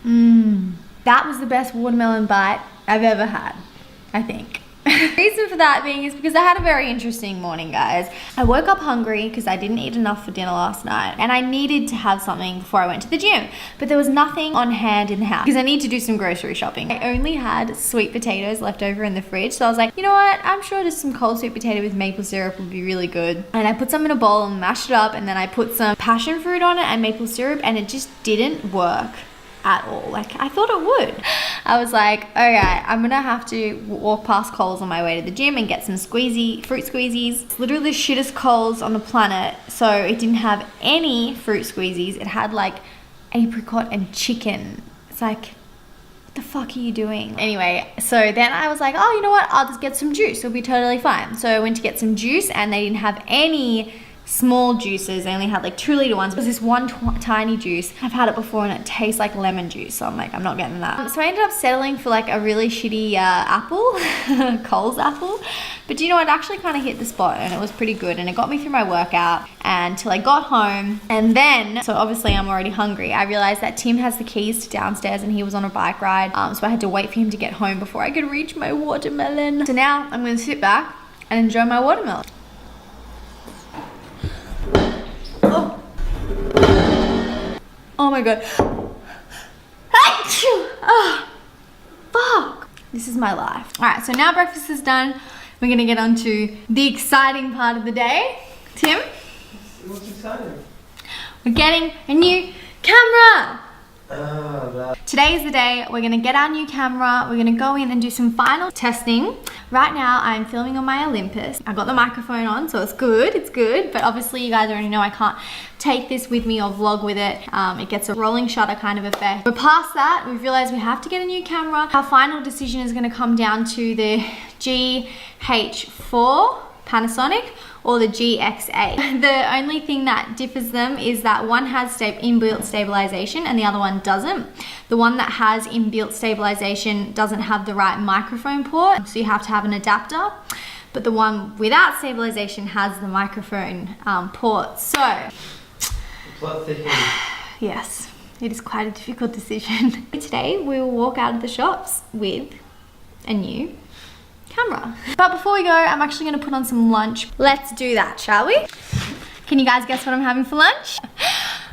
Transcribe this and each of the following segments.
That was the best watermelon bite I've ever had, I think. The reason for that being is because I had a very interesting morning, guys. I woke up hungry because I didn't eat enough for dinner last night, and I needed to have something before I went to the gym, but there was nothing on hand in the house because I need to do some grocery shopping. I only had sweet potatoes left over in the fridge, so I was like, you know what, I'm sure just some cold sweet potato with maple syrup would be really good. And I put some in a bowl and mashed it up, and then I put some passion fruit on it and maple syrup, and it just didn't work at all. Like, I thought it would. I was like, okay, I'm gonna have to walk past Coles on my way to the gym and get some fruit squeezies. It's literally the shittest Coles on the planet. So it didn't have any fruit squeezies. It had like apricot and chicken. It's like, what the fuck are you doing? Anyway, so then I was like, oh, you know what? I'll just get some juice. It'll be totally fine. So I went to get some juice, and they didn't have any small juices. They only had like 2 liter ones. It was this one tiny juice. I've had it before and it tastes like lemon juice, so I'm like, I'm not getting that. So I ended up settling for like a really shitty apple, Coles apple. But you know, it actually kind of hit the spot, and it was pretty good, and it got me through my workout until I got home. And then, so obviously I'm already hungry. I realized that Tim has the keys to downstairs and he was on a bike ride, so I had to wait for him to get home before I could reach my watermelon. So now I'm gonna sit back and enjoy my watermelon. Oh my god. Oh, fuck. This is my life. All right, so now breakfast is done. We're gonna get on to the exciting part of the day. Tim? What's exciting? We're getting a new camera. That. Today is the day we're gonna get our new camera. We're gonna go in and do some final testing. Right now I'm filming on my Olympus. I got the microphone on, so it's good, but obviously you guys already know I can't take this with me or vlog with it. It gets a rolling shutter kind of effect. We're past that. We've realized we have to get a new camera. Our final decision is gonna come down to the GH4 Panasonic or the GX8. The only thing that differs them is that one has inbuilt stabilization and the other one doesn't. The one that has inbuilt stabilization doesn't have the right microphone port, so you have to have an adapter. But the one without stabilization has the microphone port. So, Plot thickens. yes, it is quite a difficult decision. Today we will walk out of the shops with a new camera. But before we go, I'm actually gonna put on some lunch. Let's do that, shall we? Can you guys guess what I'm having for lunch?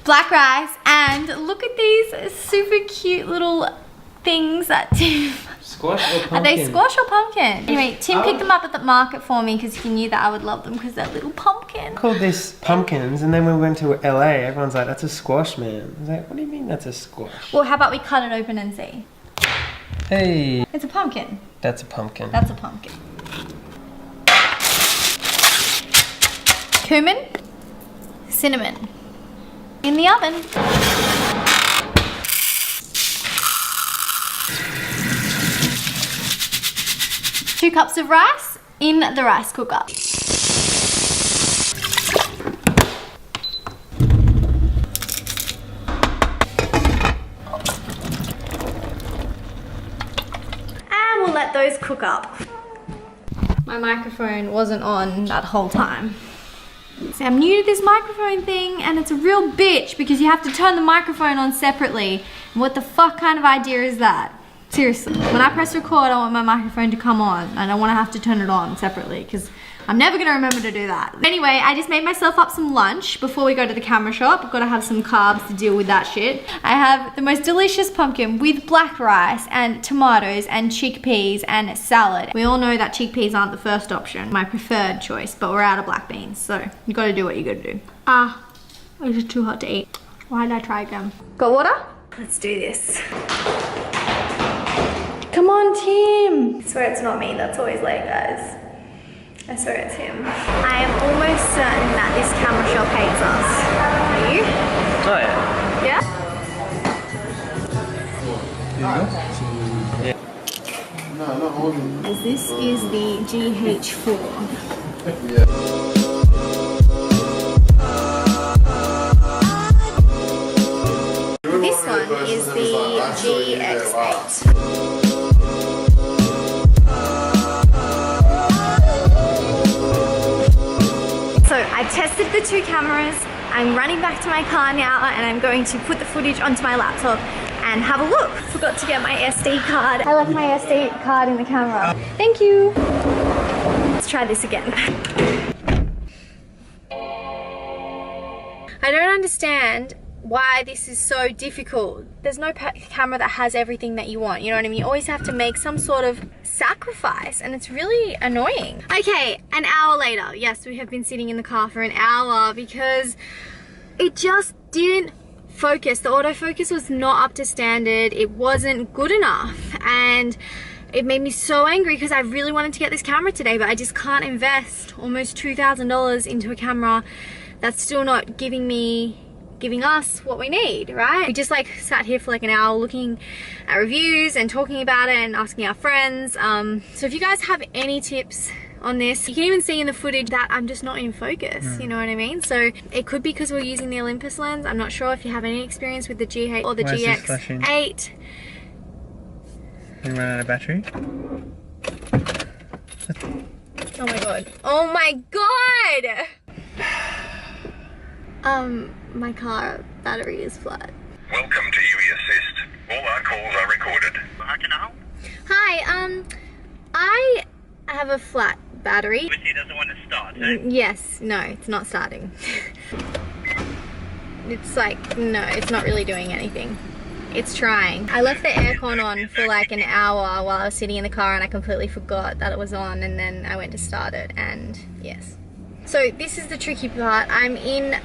Black rice, and look at these super cute little things that Tim... Squash or pumpkin? Are they squash or pumpkin? Anyway, Tim picked them up at the market for me because he knew that I would love them because they're little pumpkin. I called this pumpkins, and then when we went to LA, everyone's like, that's a squash, man. I was like, what do you mean that's a squash? Well, how about we cut it open and see? Hey. It's a pumpkin. That's a pumpkin. That's a pumpkin. Cumin, cinnamon. In the oven. Two cups of rice in the rice cooker. And we'll let those cook up. My microphone wasn't on that whole time. See, I'm new to this microphone thing, and it's a real bitch because you have to turn the microphone on separately. What the fuck kind of idea is that? Seriously, when I press record, I want my microphone to come on, and I want to have to turn it on separately because I'm never gonna remember to do that. Anyway, I just made myself up some lunch before we go to the camera shop. I've gotta have some carbs to deal with that shit. I have the most delicious pumpkin with black rice and tomatoes and chickpeas and salad. We all know that chickpeas aren't the first option, my preferred choice, but we're out of black beans, so you gotta do what you gotta do. It's just too hot to eat. Why did I try again? Got water? Let's do this. Come on, Tim. I swear it's not me that's always late, guys. I swear it's him. I am almost certain that this camera shop hates us. Are you? Oh yeah. Yeah? Yeah. No, not holding. This is the GH4. Yeah. This one is the GX8. So I've tested the two cameras. I'm running back to my car now and I'm going to put the footage onto my laptop and have a look. Forgot to get my SD card. I left my SD card in the camera. Thank you. Let's try this again. I don't understand why this is so difficult. There's no camera that has everything that you want, you know what I mean? You always have to make some sort of sacrifice, and it's really annoying. Okay, an hour later. Yes, we have been sitting in the car for an hour because it just didn't focus. The autofocus was not up to standard. It wasn't good enough, and it made me so angry because I really wanted to get this camera today, but I just can't invest almost $2,000 into a camera that's still not giving us what we need, right? We just like sat here for like an hour looking at reviews and talking about it and asking our friends. So if you guys have any tips on this, you can even see in the footage that I'm just not in focus, you know what I mean? So it could be because we're using the Olympus lens. I'm not sure if you have any experience with the G8 or the GX8. You run out of battery? Oh my god. Oh my god! My car battery is flat. Welcome to UE Assist. All our calls are recorded. How can I help? Hi, I have a flat battery. Obviously it doesn't want to start, eh? Yes, no, it's not starting. It's like, no, it's not really doing anything. It's trying. I left the aircon on for like an hour while I was sitting in the car and I completely forgot that it was on, and then I went to start it, and yes. So this is the tricky part. I'm in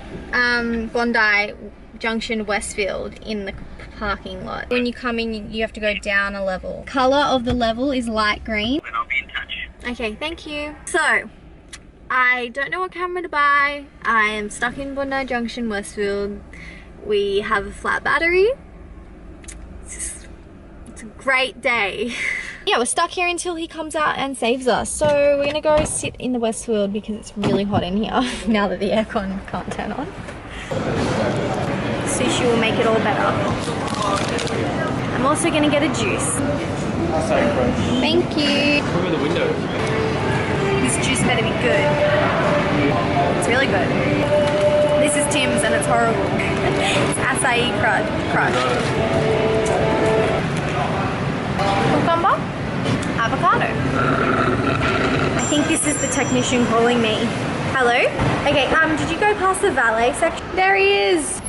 Bondi Junction, Westfield, in the parking lot. When you come in, you have to go down a level. Color of the level is light green. And I'll be in touch. Okay, thank you. So, I don't know what camera to buy. I am stuck in Bondi Junction, Westfield. We have a flat battery. It's a great day. Yeah, we're stuck here until he comes out and saves us. So we're gonna go sit in the Westfield because it's really hot in here now that the aircon can't turn on. Sushi will make it all better. I'm also gonna get a juice. Thank you. Cover the window. This juice better be good. It's really good. This is Tim's and it's horrible. It's acai crush. Cucumber, avocado. I think this is the technician calling me. Hello? Okay, did you go past the valet section? There he is.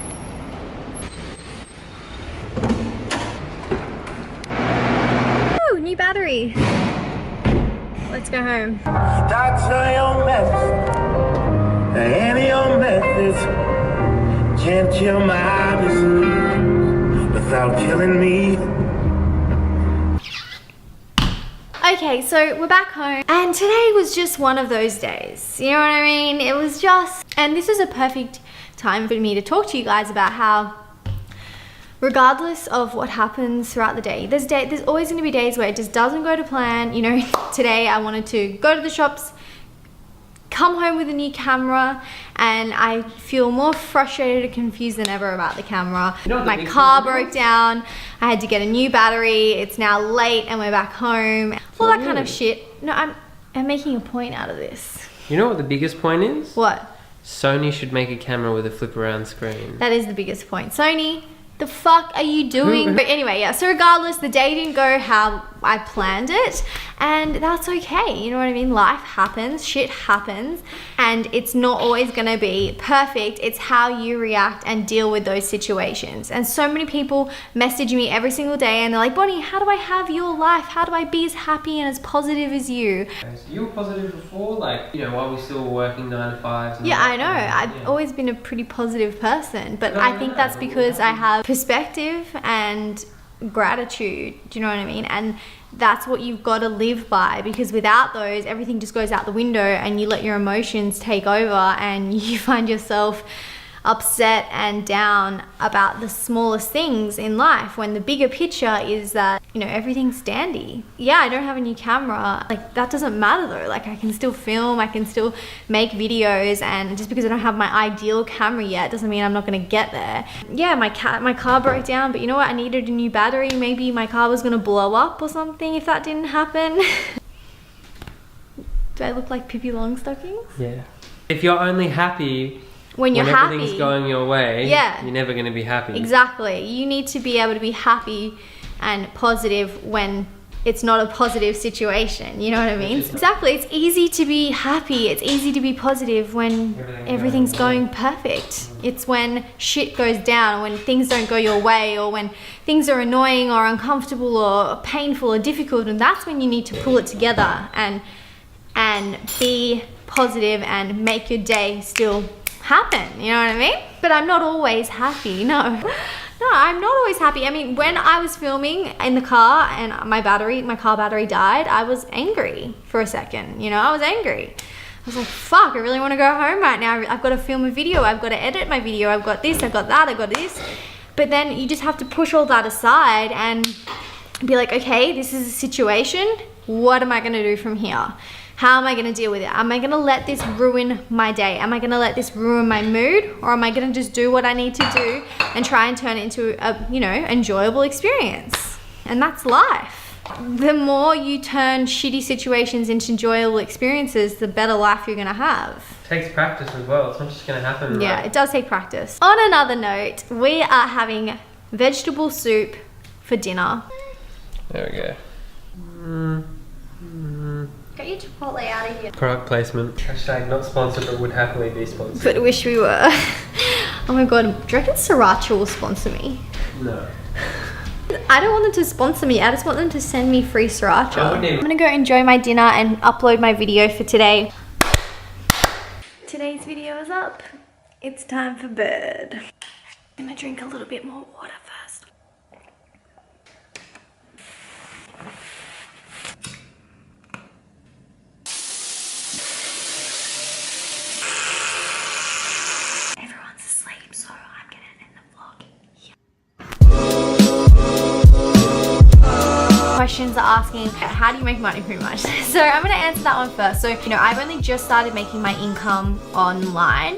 Oh, new battery. Let's go home. That's your methods, and your methods can't kill my disease without killing me. Okay, so we're back home, and today was just one of those days. You know what I mean? It was just, and this is a perfect time for me to talk to you guys about how, regardless of what happens throughout the day, there's always going to be days where it just doesn't go to plan. You know, today I wanted to go to the shops, come home with a new camera, and I feel more frustrated and confused than ever about the camera. You know what the My big car thing is? broke down. I had to get a new battery. It's now late and we're back home. All that kind of shit. No, I'm making a point out of this. You know what the biggest point is? What? Sony should make a camera with a flip around screen. That is the biggest point. Sony, the fuck are you doing? But anyway, yeah, so regardless, the day didn't go how I planned it, and that's okay. You know what I mean? Life happens, shit happens, and it's not always gonna be perfect. It's how you react and deal with those situations. And so many people message me every single day and they're like, Bonnie, how do I have your life? How do I be as happy and as positive as you? So you were positive before, like, you know, while we still were working 9 to 5s. and Yeah, all I know. that. I've always been a pretty positive person, but I think that's because I have perspective and gratitude. Do you know what I mean? And that's what you've got to live by, because without those, everything just goes out the window and you let your emotions take over and you find yourself upset and down about the smallest things in life, when the bigger picture is that, you know, everything's dandy. Yeah, I don't have a new camera. Like, that doesn't matter though. Like, I can still film, I can still make videos, and just because I don't have my ideal camera yet doesn't mean I'm not gonna get there. Yeah, my car broke down, but you know what? I needed a new battery. Maybe my car was gonna blow up or something if that didn't happen. Do I look like Pippi Longstocking? Yeah. If you're only happy when you're happy. everything's going your way, Yeah. you're never going to be happy. Exactly. You need to be able to be happy and positive when it's not a positive situation. You know what I mean? Exactly. It's easy to be happy. It's easy to be positive when everything's going perfect. It's when shit goes down, when things don't go your way, or when things are annoying or uncomfortable or painful or difficult, and that's when you need to pull it together and be positive and make your day still happen. You know what I mean? But I'm not always happy. No, I'm not always happy. I mean, when I was filming in the car and my car battery died, I was angry for a second. You know, I was angry. I was like, fuck, I really want to go home right now. I've got to film a video. I've got to edit my video. I've got this, I've got that, I've got this. But then you just have to push all that aside and be like, okay, this is a situation. What am I going to do from here? How am I going to deal with it? Am I going to let this ruin my day? Am I going to let this ruin my mood? Or am I going to just do what I need to do and try and turn it into a, you know, enjoyable experience? And that's life. The more you turn shitty situations into enjoyable experiences, the better life you're going to have. It takes practice as well. It's not just going to happen. Yeah, right? it does take practice. On another note, we are having vegetable soup for dinner. There we go. Get your Chipotle out of here. Product placement. Hashtag not sponsored, but would happily be sponsored. But wish we were. Oh my god, do you reckon Sriracha will sponsor me? No. I don't want them to sponsor me, I just want them to send me free I Sriracha. wouldn't even- I'm gonna go enjoy my dinner and upload my video for today. Today's video is up. It's time for bed. I'm gonna drink a little bit more water first. Everyone's asleep, so I'm gonna end the vlog here. Questions are asking, how do you make money pretty much? So I'm gonna answer that one first. So, you know, I've only just started making my income online.